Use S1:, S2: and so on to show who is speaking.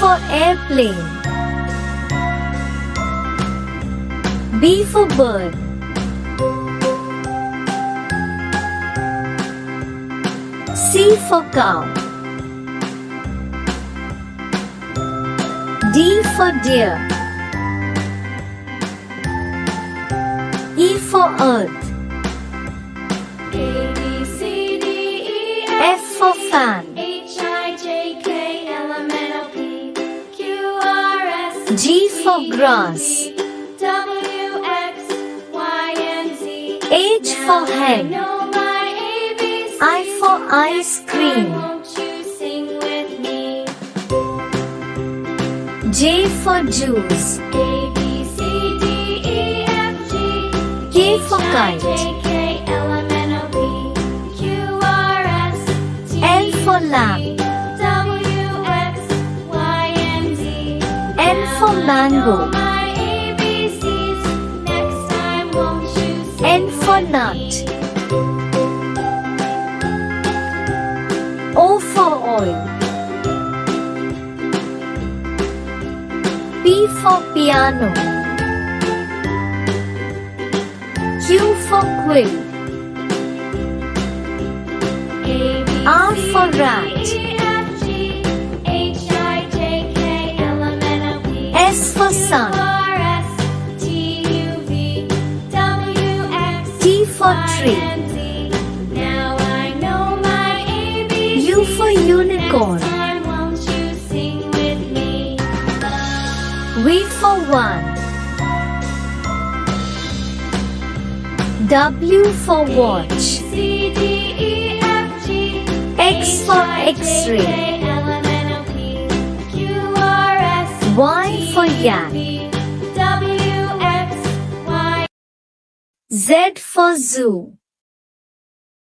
S1: for airplane. B for bird. C for cow. D for deer. E for earth.
S2: A, B, C, D, E,
S1: F for fan.
S2: H, I, J, K, L, M, N, O, P, Q, R, S,
S1: G for grass.
S2: W, X, Y, and Z.
S1: H for
S2: I
S1: hen.
S2: know my ABCs.
S1: I for ice cream.
S2: Won't you sing with me?
S1: J for juice.
S2: A, B, C, D, E, F, G.
S1: K for
S2: H, I,
S1: kite.
S2: J, K, L, M, N, O, P, Q, R, S, T,
S1: L for
S2: U,
S1: lamb.
S2: V, W, X, Y, and Z.
S1: N for mango.
S2: My ABCs. Next time, won't you sing
S1: N for
S2: with
S1: nut.
S2: me?
S1: O for oil. P for piano. Q for quill.
S2: A, B,
S1: R
S2: C,
S1: for
S2: D,
S1: rat.
S2: E, F, G, H, I, J, K, L, M, N, O, P,
S1: S for
S2: Q,
S1: sun.
S2: R, S, T, U, V, W, X,
S1: T for
S2: Y,
S1: tree.
S2: and Z. Now I know my ABCs.
S1: U for unicorn.
S2: Next time, won't you sing with me?
S1: V for one. W for watch.
S2: C, D, E, F, G,
S1: X for X-ray.
S2: K, L, M, N, O, P, Q, R, S,
S1: Y for yak.
S2: V, W, X, Y.
S1: Z for zoo.